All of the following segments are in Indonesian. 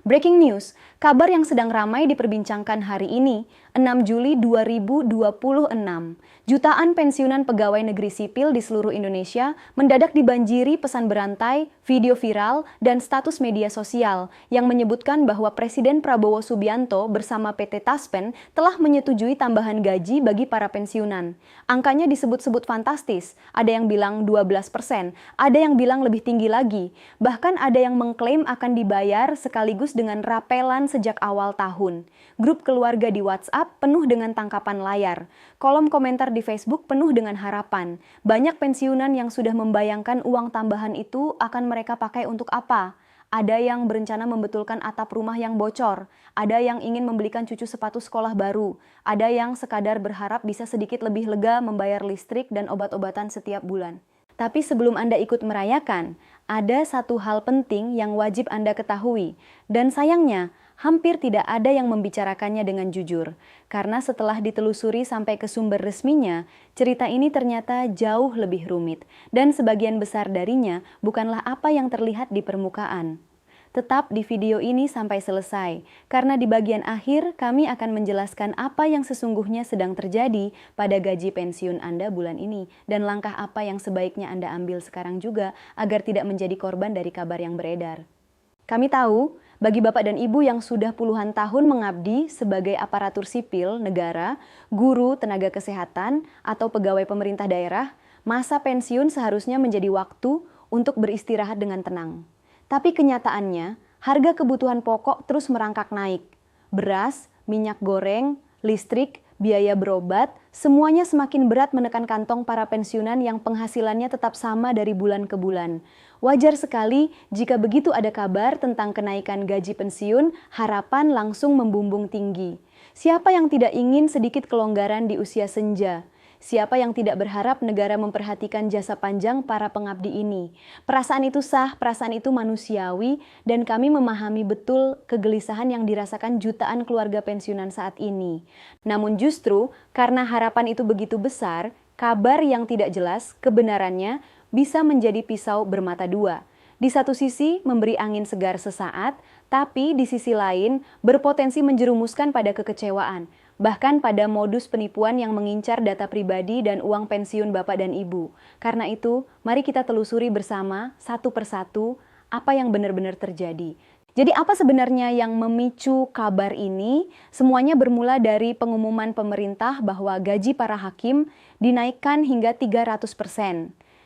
Breaking news, kabar yang sedang ramai diperbincangkan hari ini, 6 Juli 2026. Jutaan pensiunan pegawai negeri sipil di seluruh Indonesia mendadak dibanjiri pesan berantai, video viral, dan status media sosial yang menyebutkan bahwa Presiden Prabowo Subianto bersama PT Taspen telah menyetujui tambahan gaji bagi para pensiunan. Angkanya disebut-sebut fantastis, ada yang bilang 12%, ada yang bilang lebih tinggi lagi, bahkan ada yang mengklaim akan dibayar sekaligus dengan rapelan sejak awal tahun. Grup keluarga di WhatsApp penuh dengan tangkapan layar. Kolom komentar di Facebook penuh dengan harapan. Banyak pensiunan yang sudah membayangkan uang tambahan itu akan mereka pakai untuk apa. Ada yang berencana membetulkan atap rumah yang bocor. Ada yang ingin membelikan cucu sepatu sekolah baru. Ada yang sekadar berharap bisa sedikit lebih lega membayar listrik dan obat-obatan setiap bulan. Tapi sebelum Anda ikut merayakan, ada satu hal penting yang wajib Anda ketahui. Dan sayangnya, hampir tidak ada yang membicarakannya dengan jujur. Karena setelah ditelusuri sampai ke sumber resminya, cerita ini ternyata jauh lebih rumit. Dan sebagian besar darinya bukanlah apa yang terlihat di permukaan. Tetap di video ini sampai selesai, karena di bagian akhir kami akan menjelaskan apa yang sesungguhnya sedang terjadi pada gaji pensiun Anda bulan ini, dan langkah apa yang sebaiknya Anda ambil sekarang juga agar tidak menjadi korban dari kabar yang beredar. Kami tahu, bagi Bapak dan Ibu yang sudah puluhan tahun mengabdi sebagai aparatur sipil negara, guru, tenaga kesehatan, atau pegawai pemerintah daerah, masa pensiun seharusnya menjadi waktu untuk beristirahat dengan tenang. Tapi kenyataannya, harga kebutuhan pokok terus merangkak naik. Beras, minyak goreng, listrik, biaya berobat, semuanya semakin berat menekan kantong para pensiunan yang penghasilannya tetap sama dari bulan ke bulan. Wajar sekali jika begitu ada kabar tentang kenaikan gaji pensiun, harapan langsung membumbung tinggi. Siapa yang tidak ingin sedikit kelonggaran di usia senja? Siapa yang tidak berharap negara memperhatikan jasa panjang para pengabdi ini? Perasaan itu sah, perasaan itu manusiawi, dan kami memahami betul kegelisahan yang dirasakan jutaan keluarga pensiunan saat ini. Namun justru karena harapan itu begitu besar, kabar yang tidak jelas kebenarannya bisa menjadi pisau bermata dua. Di satu sisi memberi angin segar sesaat, tapi di sisi lain berpotensi menjerumuskan pada kekecewaan, bahkan pada modus penipuan yang mengincar data pribadi dan uang pensiun Bapak dan Ibu. Karena itu, mari kita telusuri bersama satu persatu apa yang benar-benar terjadi. Jadi apa sebenarnya yang memicu kabar ini? Semuanya bermula dari pengumuman pemerintah bahwa gaji para hakim dinaikkan hingga 300%.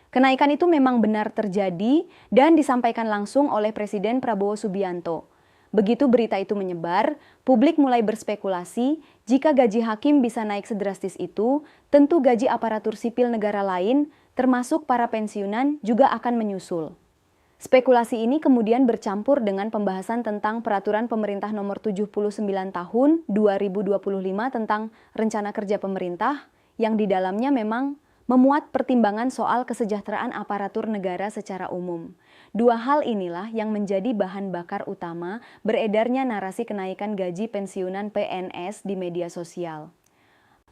Kenaikan itu memang benar terjadi dan disampaikan langsung oleh Presiden Prabowo Subianto. Begitu berita itu menyebar, publik mulai berspekulasi jika gaji hakim bisa naik sedrastis itu, tentu gaji aparatur sipil negara lain, termasuk para pensiunan, juga akan menyusul. Spekulasi ini kemudian bercampur dengan pembahasan tentang Peraturan Pemerintah Nomor 79 Tahun 2025 tentang Rencana Kerja Pemerintah, yang di dalamnya memang memuat pertimbangan soal kesejahteraan aparatur negara secara umum. Dua hal inilah yang menjadi bahan bakar utama beredarnya narasi kenaikan gaji pensiunan PNS di media sosial.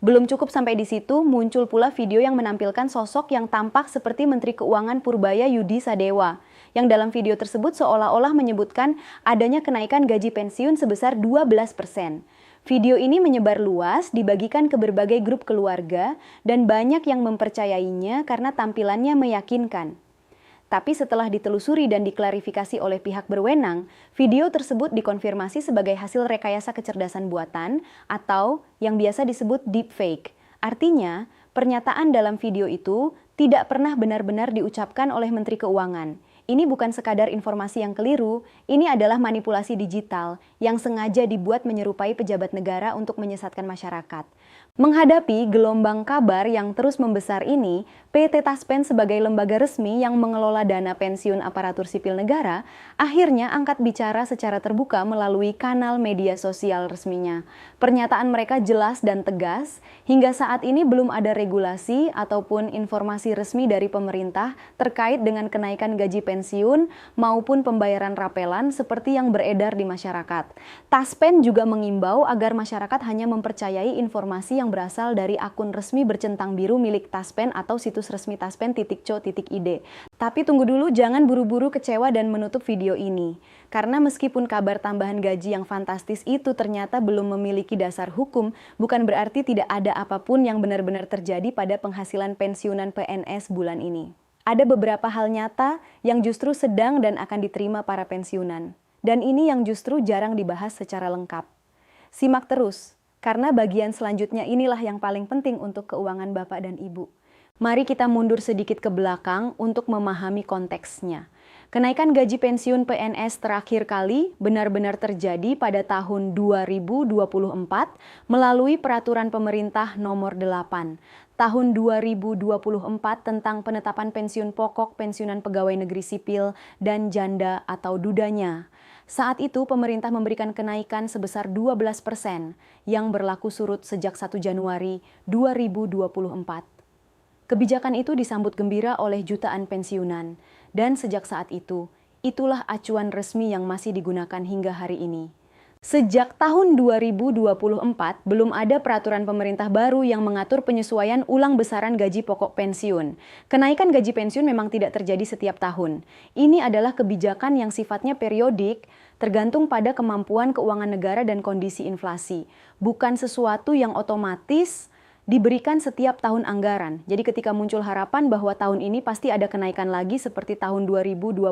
Belum cukup sampai di situ, muncul pula video yang menampilkan sosok yang tampak seperti Menteri Keuangan Purbaya Yudi Sadewa, yang dalam video tersebut seolah-olah menyebutkan adanya kenaikan gaji pensiun sebesar 12%. Video ini menyebar luas, dibagikan ke berbagai grup keluarga, dan banyak yang mempercayainya karena tampilannya meyakinkan. Tapi setelah ditelusuri dan diklarifikasi oleh pihak berwenang, video tersebut dikonfirmasi sebagai hasil rekayasa kecerdasan buatan atau yang biasa disebut deepfake. Artinya, pernyataan dalam video itu tidak pernah benar-benar diucapkan oleh Menteri Keuangan. Ini bukan sekadar informasi yang keliru, ini adalah manipulasi digital yang sengaja dibuat menyerupai pejabat negara untuk menyesatkan masyarakat. Menghadapi gelombang kabar yang terus membesar ini, PT Taspen sebagai lembaga resmi yang mengelola dana pensiun aparatur sipil negara, akhirnya angkat bicara secara terbuka melalui kanal media sosial resminya. Pernyataan mereka jelas dan tegas, hingga saat ini belum ada regulasi ataupun informasi resmi dari pemerintah terkait dengan kenaikan gaji pensiun maupun pembayaran rapelan seperti yang beredar di masyarakat. Taspen juga mengimbau agar masyarakat hanya mempercayai informasi yang berasal dari akun resmi bercentang biru milik Taspen atau situs resmi taspen.co.id. Tapi tunggu dulu, jangan buru-buru kecewa dan menutup video ini. Karena meskipun kabar tambahan gaji yang fantastis itu ternyata belum memiliki dasar hukum, bukan berarti tidak ada apapun yang benar-benar terjadi pada penghasilan pensiunan PNS bulan ini. Ada beberapa hal nyata yang justru sedang dan akan diterima para pensiunan. Dan ini yang justru jarang dibahas secara lengkap. Simak terus, karena bagian selanjutnya inilah yang paling penting untuk keuangan Bapak dan Ibu. Mari kita mundur sedikit ke belakang untuk memahami konteksnya. Kenaikan gaji pensiun PNS terakhir kali benar-benar terjadi pada tahun 2024 melalui Peraturan Pemerintah Nomor 8 Tahun 2024 tentang penetapan pensiun pokok pensiunan pegawai negeri sipil dan janda atau dudanya. Saat itu pemerintah memberikan kenaikan sebesar 12% yang berlaku surut sejak 1 Januari 2024. Kebijakan itu disambut gembira oleh jutaan pensiunan, dan sejak saat itu, itulah acuan resmi yang masih digunakan hingga hari ini. Sejak tahun 2024, belum ada peraturan pemerintah baru yang mengatur penyesuaian ulang besaran gaji pokok pensiun. Kenaikan gaji pensiun memang tidak terjadi setiap tahun. Ini adalah kebijakan yang sifatnya periodik, tergantung pada kemampuan keuangan negara dan kondisi inflasi. Bukan sesuatu yang otomatis diberikan setiap tahun anggaran. Jadi ketika muncul harapan bahwa tahun ini pasti ada kenaikan lagi seperti tahun 2024,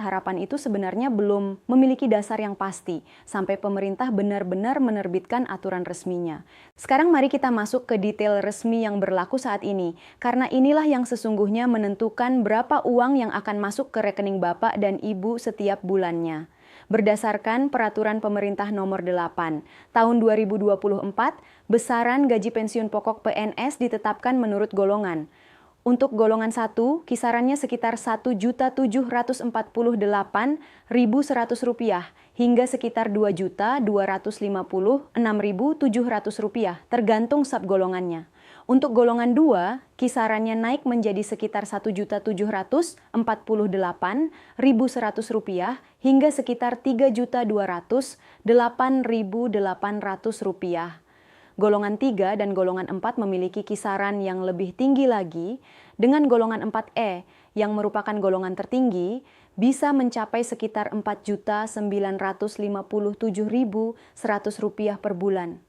harapan itu sebenarnya belum memiliki dasar yang pasti sampai pemerintah benar-benar menerbitkan aturan resminya. Sekarang mari kita masuk ke detail resmi yang berlaku saat ini, karena inilah yang sesungguhnya menentukan berapa uang yang akan masuk ke rekening Bapak dan Ibu setiap bulannya. Berdasarkan Peraturan Pemerintah Nomor 8 Tahun 2024, besaran gaji pensiun pokok PNS ditetapkan menurut golongan. Untuk golongan 1, kisarannya sekitar Rp1.748.100 hingga sekitar Rp2.256.700 tergantung subgolongannya. Untuk golongan 2, kisarannya naik menjadi sekitar Rp1.748.100 hingga sekitar Rp3.208.800. Golongan 3 dan golongan 4 memiliki kisaran yang lebih tinggi lagi, dengan golongan 4E yang merupakan golongan tertinggi, bisa mencapai sekitar Rp4.957.100 per bulan.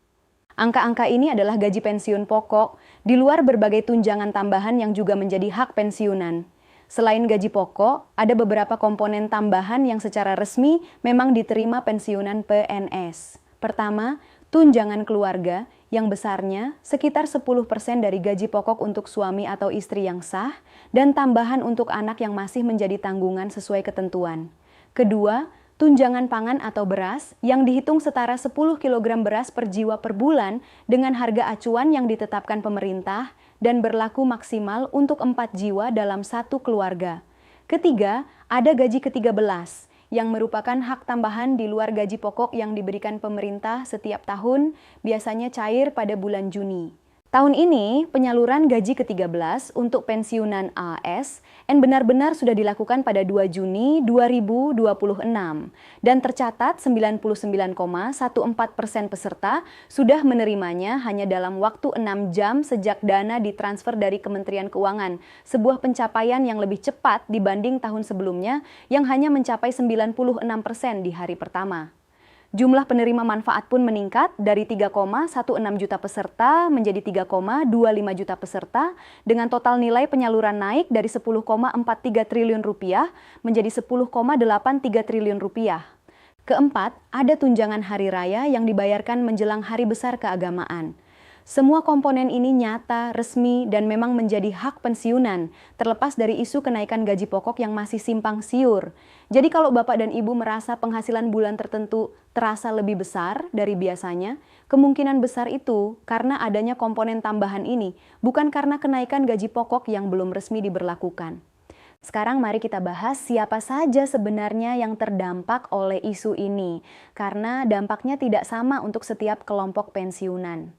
Angka-angka ini adalah gaji pensiun pokok, di luar berbagai tunjangan tambahan yang juga menjadi hak pensiunan. Selain gaji pokok, ada beberapa komponen tambahan yang secara resmi memang diterima pensiunan PNS. Pertama, tunjangan keluarga yang besarnya sekitar 10% dari gaji pokok untuk suami atau istri yang sah, dan tambahan untuk anak yang masih menjadi tanggungan sesuai ketentuan. Kedua, tunjangan pangan atau beras yang dihitung setara 10 kg beras per jiwa per bulan dengan harga acuan yang ditetapkan pemerintah dan berlaku maksimal untuk 4 jiwa dalam satu keluarga. Ketiga, ada gaji ke-13 yang merupakan hak tambahan di luar gaji pokok yang diberikan pemerintah setiap tahun, biasanya cair pada bulan Juni. Tahun ini, penyaluran gaji ke-13 untuk pensiunan ASN benar-benar sudah dilakukan pada 2 Juni 2026 dan tercatat 99,14% peserta sudah menerimanya hanya dalam waktu 6 jam sejak dana ditransfer dari Kementerian Keuangan, sebuah pencapaian yang lebih cepat dibanding tahun sebelumnya yang hanya mencapai 96% di hari pertama. Jumlah penerima manfaat pun meningkat dari 3,16 juta peserta menjadi 3,25 juta peserta dengan total nilai penyaluran naik dari Rp10,43 triliun menjadi Rp10,83 triliun. Keempat, ada tunjangan hari raya yang dibayarkan menjelang hari besar keagamaan. Semua komponen ini nyata, resmi, dan memang menjadi hak pensiunan, terlepas dari isu kenaikan gaji pokok yang masih simpang siur. Jadi kalau Bapak dan Ibu merasa penghasilan bulan tertentu terasa lebih besar dari biasanya, kemungkinan besar itu karena adanya komponen tambahan ini, bukan karena kenaikan gaji pokok yang belum resmi diberlakukan. Sekarang mari kita bahas siapa saja sebenarnya yang terdampak oleh isu ini, karena dampaknya tidak sama untuk setiap kelompok pensiunan.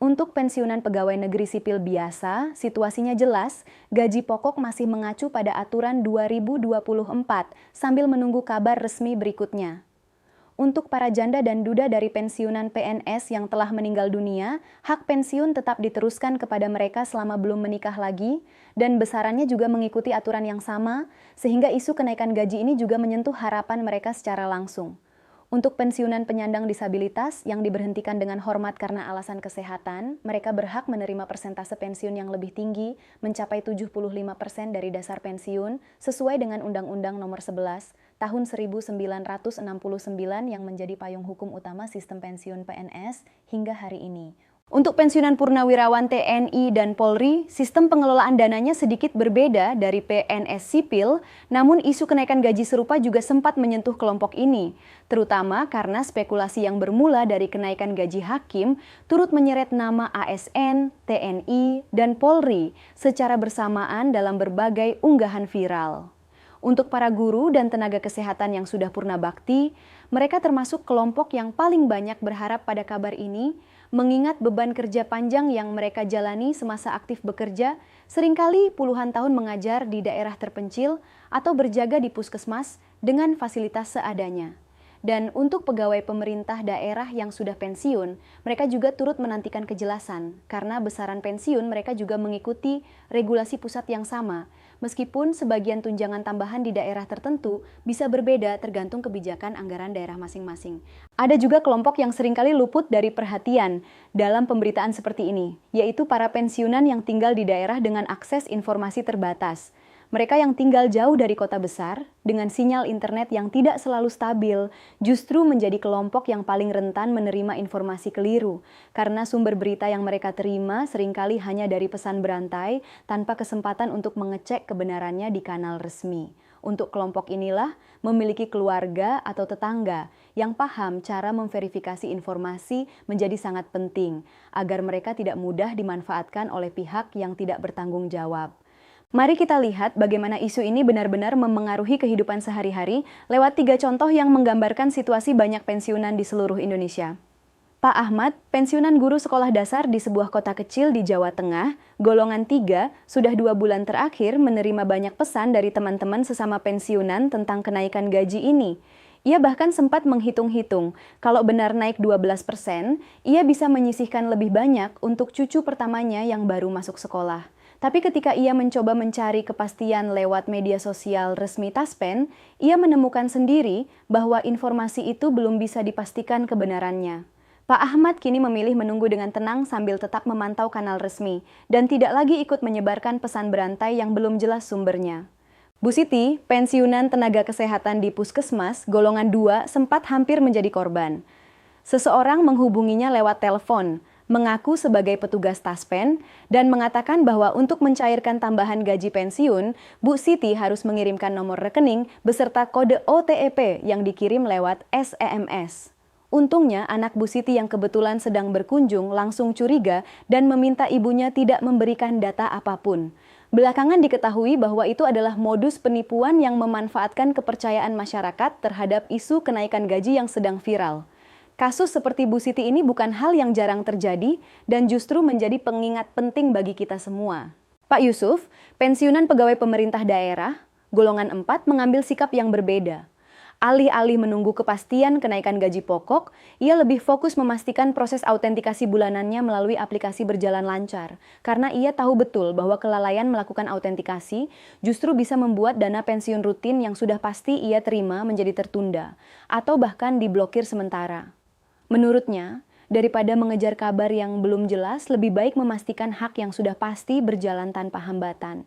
Untuk pensiunan pegawai negeri sipil biasa, situasinya jelas, gaji pokok masih mengacu pada aturan 2024 sambil menunggu kabar resmi berikutnya. Untuk para janda dan duda dari pensiunan PNS yang telah meninggal dunia, hak pensiun tetap diteruskan kepada mereka selama belum menikah lagi, dan besarannya juga mengikuti aturan yang sama, sehingga isu kenaikan gaji ini juga menyentuh harapan mereka secara langsung. Untuk pensiunan penyandang disabilitas yang diberhentikan dengan hormat karena alasan kesehatan, mereka berhak menerima persentase pensiun yang lebih tinggi, mencapai 75% dari dasar pensiun, sesuai dengan Undang-Undang Nomor 11 Tahun 1969 yang menjadi payung hukum utama sistem pensiun PNS hingga hari ini. Untuk pensiunan purnawirawan TNI dan Polri, sistem pengelolaan dananya sedikit berbeda dari PNS sipil, namun isu kenaikan gaji serupa juga sempat menyentuh kelompok ini, terutama karena spekulasi yang bermula dari kenaikan gaji hakim turut menyeret nama ASN, TNI, dan Polri secara bersamaan dalam berbagai unggahan viral. Untuk para guru dan tenaga kesehatan yang sudah purna bakti, mereka termasuk kelompok yang paling banyak berharap pada kabar ini, mengingat beban kerja panjang yang mereka jalani semasa aktif bekerja, seringkali puluhan tahun mengajar di daerah terpencil atau berjaga di puskesmas dengan fasilitas seadanya. Dan untuk pegawai pemerintah daerah yang sudah pensiun, mereka juga turut menantikan kejelasan, karena besaran pensiun mereka juga mengikuti regulasi pusat yang sama, meskipun sebagian tunjangan tambahan di daerah tertentu bisa berbeda tergantung kebijakan anggaran daerah masing-masing. Ada juga kelompok yang seringkali luput dari perhatian dalam pemberitaan seperti ini, yaitu para pensiunan yang tinggal di daerah dengan akses informasi terbatas. Mereka yang tinggal jauh dari kota besar, dengan sinyal internet yang tidak selalu stabil, justru menjadi kelompok yang paling rentan menerima informasi keliru, karena sumber berita yang mereka terima seringkali hanya dari pesan berantai tanpa kesempatan untuk mengecek kebenarannya di kanal resmi. Untuk kelompok inilah memiliki keluarga atau tetangga yang paham cara memverifikasi informasi menjadi sangat penting, agar mereka tidak mudah dimanfaatkan oleh pihak yang tidak bertanggung jawab. Mari kita lihat bagaimana isu ini benar-benar memengaruhi kehidupan sehari-hari lewat 3 contoh yang menggambarkan situasi banyak pensiunan di seluruh Indonesia. Pak Ahmad, pensiunan guru sekolah dasar di sebuah kota kecil di Jawa Tengah, golongan 3, sudah 2 bulan terakhir menerima banyak pesan dari teman-teman sesama pensiunan tentang kenaikan gaji ini. Ia bahkan sempat menghitung-hitung, kalau benar naik 12%, ia bisa menyisihkan lebih banyak untuk cucu pertamanya yang baru masuk sekolah. Tapi ketika ia mencoba mencari kepastian lewat media sosial resmi Taspen, ia menemukan sendiri bahwa informasi itu belum bisa dipastikan kebenarannya. Pak Ahmad kini memilih menunggu dengan tenang sambil tetap memantau kanal resmi dan tidak lagi ikut menyebarkan pesan berantai yang belum jelas sumbernya. Bu Siti, pensiunan tenaga kesehatan di Puskesmas, golongan 2, sempat hampir menjadi korban. Seseorang menghubunginya lewat telepon, mengaku sebagai petugas Taspen, dan mengatakan bahwa untuk mencairkan tambahan gaji pensiun, Bu Siti harus mengirimkan nomor rekening beserta kode OTP yang dikirim lewat SMS. Untungnya, anak Bu Siti yang kebetulan sedang berkunjung langsung curiga dan meminta ibunya tidak memberikan data apapun. Belakangan diketahui bahwa itu adalah modus penipuan yang memanfaatkan kepercayaan masyarakat terhadap isu kenaikan gaji yang sedang viral. Kasus seperti Bu Siti ini bukan hal yang jarang terjadi dan justru menjadi pengingat penting bagi kita semua. Pak Yusuf, pensiunan pegawai pemerintah daerah, golongan 4 mengambil sikap yang berbeda. Alih-alih menunggu kepastian kenaikan gaji pokok, ia lebih fokus memastikan proses autentikasi bulanannya melalui aplikasi berjalan lancar. Karena ia tahu betul bahwa kelalaian melakukan autentikasi justru bisa membuat dana pensiun rutin yang sudah pasti ia terima menjadi tertunda, atau bahkan diblokir sementara. Menurutnya, daripada mengejar kabar yang belum jelas, lebih baik memastikan hak yang sudah pasti berjalan tanpa hambatan.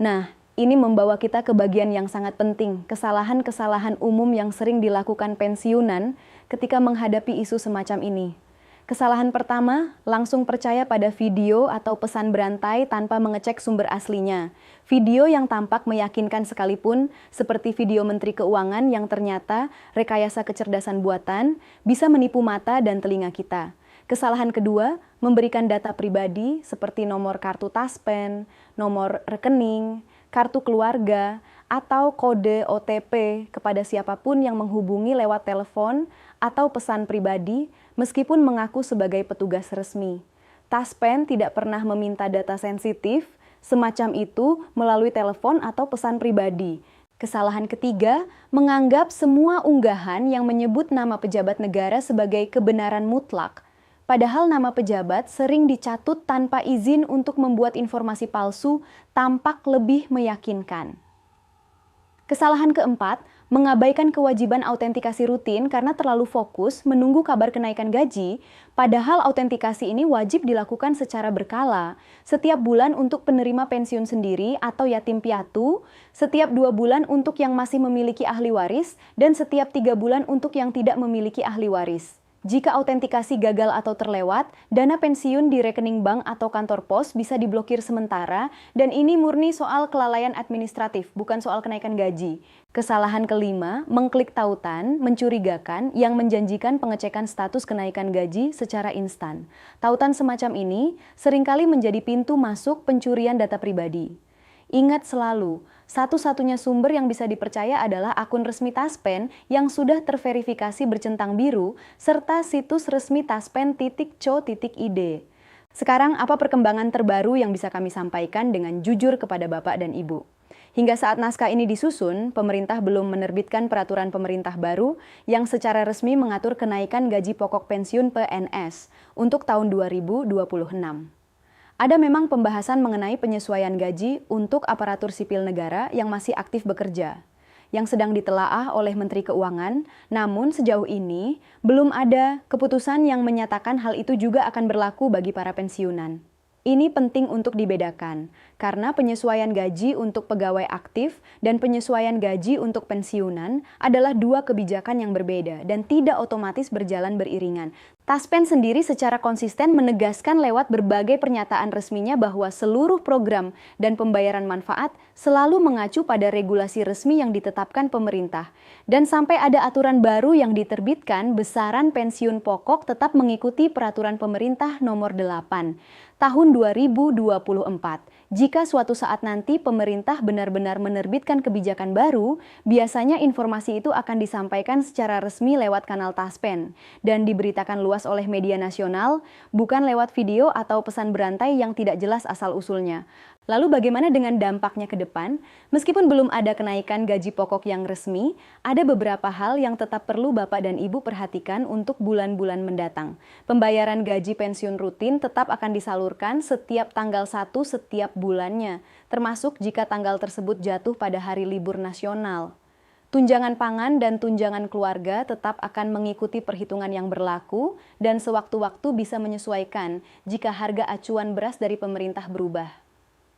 Nah, ini membawa kita ke bagian yang sangat penting, kesalahan-kesalahan umum yang sering dilakukan pensiunan ketika menghadapi isu semacam ini. Kesalahan pertama, langsung percaya pada video atau pesan berantai tanpa mengecek sumber aslinya. Video yang tampak meyakinkan sekalipun, seperti video Menteri Keuangan yang ternyata rekayasa kecerdasan buatan, bisa menipu mata dan telinga kita. Kesalahan kedua, memberikan data pribadi seperti nomor kartu Taspen, nomor rekening, kartu keluarga, atau kode OTP kepada siapapun yang menghubungi lewat telepon atau pesan pribadi, meskipun mengaku sebagai petugas resmi. Taspen tidak pernah meminta data sensitif semacam itu melalui telepon atau pesan pribadi. Kesalahan ketiga, menganggap semua unggahan yang menyebut nama pejabat negara sebagai kebenaran mutlak. Padahal nama pejabat sering dicatut tanpa izin untuk membuat informasi palsu tampak lebih meyakinkan. Kesalahan keempat, mengabaikan kewajiban autentikasi rutin karena terlalu fokus menunggu kabar kenaikan gaji, padahal autentikasi ini wajib dilakukan secara berkala, setiap bulan untuk penerima pensiun sendiri atau yatim piatu, setiap 2 bulan untuk yang masih memiliki ahli waris, dan setiap 3 bulan untuk yang tidak memiliki ahli waris. Jika autentikasi gagal atau terlewat, dana pensiun di rekening bank atau kantor pos bisa diblokir sementara, dan ini murni soal kelalaian administratif, bukan soal kenaikan gaji. Kesalahan kelima, mengklik tautan mencurigakan yang menjanjikan pengecekan status kenaikan gaji secara instan. Tautan semacam ini seringkali menjadi pintu masuk pencurian data pribadi. Ingat selalu, satu-satunya sumber yang bisa dipercaya adalah akun resmi Taspen yang sudah terverifikasi bercentang biru, serta situs resmi taspen.co.id. Sekarang, apa perkembangan terbaru yang bisa kami sampaikan dengan jujur kepada Bapak dan Ibu? Hingga saat naskah ini disusun, pemerintah belum menerbitkan peraturan pemerintah baru yang secara resmi mengatur kenaikan gaji pokok pensiun PNS untuk tahun 2026. Ada memang pembahasan mengenai penyesuaian gaji untuk aparatur sipil negara yang masih aktif bekerja, yang sedang ditelaah oleh Menteri Keuangan, namun sejauh ini belum ada keputusan yang menyatakan hal itu juga akan berlaku bagi para pensiunan. Ini penting untuk dibedakan, karena penyesuaian gaji untuk pegawai aktif dan penyesuaian gaji untuk pensiunan adalah dua kebijakan yang berbeda dan tidak otomatis berjalan beriringan. Taspen sendiri secara konsisten menegaskan lewat berbagai pernyataan resminya bahwa seluruh program dan pembayaran manfaat selalu mengacu pada regulasi resmi yang ditetapkan pemerintah. Dan sampai ada aturan baru yang diterbitkan, besaran pensiun pokok tetap mengikuti peraturan pemerintah nomor 8 tahun 2024. Jika suatu saat nanti pemerintah benar-benar menerbitkan kebijakan baru, biasanya informasi itu akan disampaikan secara resmi lewat kanal Taspen dan diberitakan luas oleh media nasional, bukan lewat video atau pesan berantai yang tidak jelas asal-usulnya. Lalu bagaimana dengan dampaknya ke depan? Meskipun belum ada kenaikan gaji pokok yang resmi, ada beberapa hal yang tetap perlu Bapak dan Ibu perhatikan untuk bulan-bulan mendatang. Pembayaran gaji pensiun rutin tetap akan disalurkan setiap tanggal 1 setiap bulannya, termasuk jika tanggal tersebut jatuh pada hari libur nasional. Tunjangan pangan dan tunjangan keluarga tetap akan mengikuti perhitungan yang berlaku dan sewaktu-waktu bisa menyesuaikan jika harga acuan beras dari pemerintah berubah.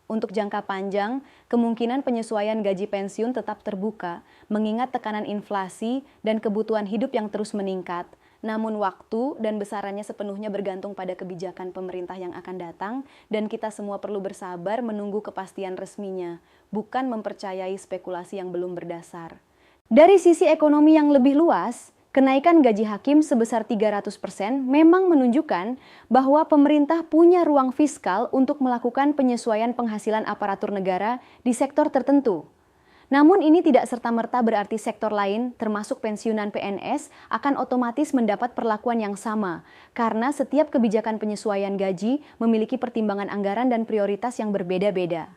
Untuk jangka panjang, kemungkinan penyesuaian gaji pensiun tetap terbuka, mengingat tekanan inflasi dan kebutuhan hidup yang terus meningkat. Namun waktu dan besarannya sepenuhnya bergantung pada kebijakan pemerintah yang akan datang, dan kita semua perlu bersabar menunggu kepastian resminya, bukan mempercayai spekulasi yang belum berdasar. Dari sisi ekonomi yang lebih luas, kenaikan gaji hakim sebesar 300% memang menunjukkan bahwa pemerintah punya ruang fiskal untuk melakukan penyesuaian penghasilan aparatur negara di sektor tertentu. Namun ini tidak serta-merta berarti sektor lain, termasuk pensiunan PNS, akan otomatis mendapat perlakuan yang sama, karena setiap kebijakan penyesuaian gaji memiliki pertimbangan anggaran dan prioritas yang berbeda-beda.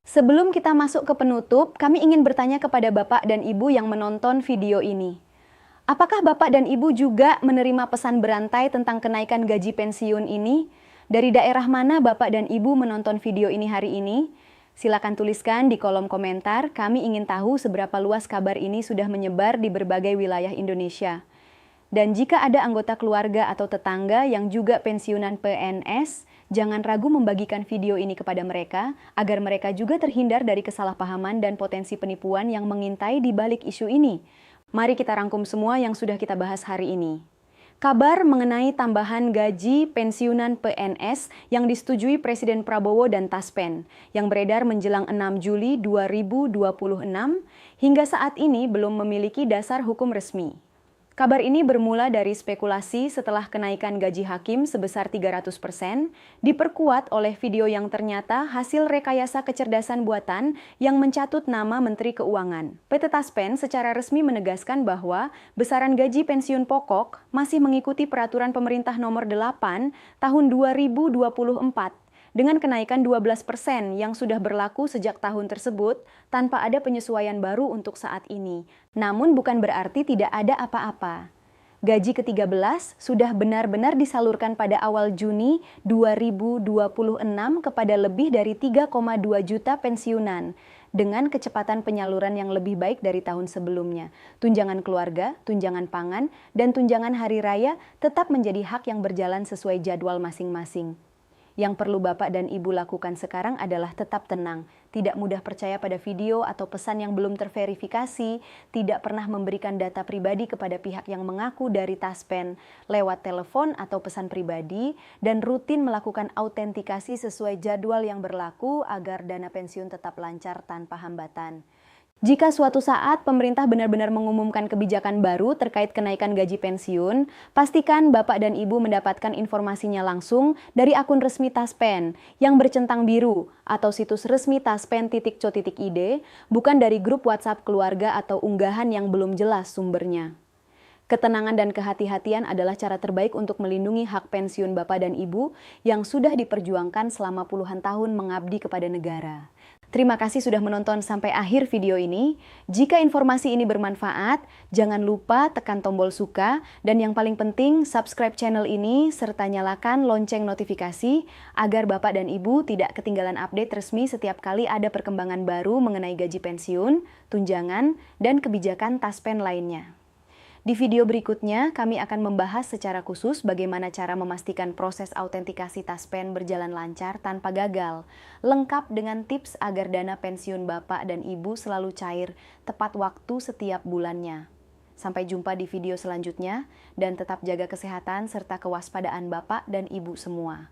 Sebelum kita masuk ke penutup, kami ingin bertanya kepada Bapak dan Ibu yang menonton video ini. Apakah Bapak dan Ibu juga menerima pesan berantai tentang kenaikan gaji pensiun ini? Dari daerah mana Bapak dan Ibu menonton video ini hari ini? Silakan tuliskan di kolom komentar, kami ingin tahu seberapa luas kabar ini sudah menyebar di berbagai wilayah Indonesia. Dan jika ada anggota keluarga atau tetangga yang juga pensiunan PNS, jangan ragu membagikan video ini kepada mereka, agar mereka juga terhindar dari kesalahpahaman dan potensi penipuan yang mengintai di balik isu ini. Mari kita rangkum semua yang sudah kita bahas hari ini. Kabar mengenai tambahan gaji pensiunan PNS yang disetujui Presiden Prabowo dan Taspen, yang beredar menjelang 6 Juli 2026, hingga saat ini belum memiliki dasar hukum resmi. Kabar ini bermula dari spekulasi setelah kenaikan gaji hakim sebesar 300%, diperkuat oleh video yang ternyata hasil rekayasa kecerdasan buatan yang mencatut nama Menteri Keuangan. PT Taspen secara resmi menegaskan bahwa besaran gaji pensiun pokok masih mengikuti peraturan pemerintah nomor 8 tahun 2024 dengan kenaikan 12% yang sudah berlaku sejak tahun tersebut tanpa ada penyesuaian baru untuk saat ini. Namun bukan berarti tidak ada apa-apa. Gaji ke-13 sudah benar-benar disalurkan pada awal Juni 2026 kepada lebih dari 3,2 juta pensiunan dengan kecepatan penyaluran yang lebih baik dari tahun sebelumnya. Tunjangan keluarga, tunjangan pangan, dan tunjangan hari raya tetap menjadi hak yang berjalan sesuai jadwal masing-masing. Yang perlu Bapak dan Ibu lakukan sekarang adalah tetap tenang, tidak mudah percaya pada video atau pesan yang belum terverifikasi, tidak pernah memberikan data pribadi kepada pihak yang mengaku dari Taspen lewat telepon atau pesan pribadi, dan rutin melakukan autentikasi sesuai jadwal yang berlaku agar dana pensiun tetap lancar tanpa hambatan. Jika suatu saat pemerintah benar-benar mengumumkan kebijakan baru terkait kenaikan gaji pensiun, pastikan Bapak dan Ibu mendapatkan informasinya langsung dari akun resmi Taspen yang bercentang biru atau situs resmi taspen.co.id, bukan dari grup WhatsApp keluarga atau unggahan yang belum jelas sumbernya. Ketenangan dan kehati-hatian adalah cara terbaik untuk melindungi hak pensiun Bapak dan Ibu yang sudah diperjuangkan selama puluhan tahun mengabdi kepada negara. Terima kasih sudah menonton sampai akhir video ini. Jika informasi ini bermanfaat, jangan lupa tekan tombol suka dan yang paling penting subscribe channel ini serta nyalakan lonceng notifikasi agar Bapak dan Ibu tidak ketinggalan update resmi setiap kali ada perkembangan baru mengenai gaji pensiun, tunjangan, dan kebijakan Taspen lainnya. Di video berikutnya, kami akan membahas secara khusus bagaimana cara memastikan proses autentikasi Taspen berjalan lancar tanpa gagal, lengkap dengan tips agar dana pensiun Bapak dan Ibu selalu cair tepat waktu setiap bulannya. Sampai jumpa di video selanjutnya, dan tetap jaga kesehatan serta kewaspadaan Bapak dan Ibu semua.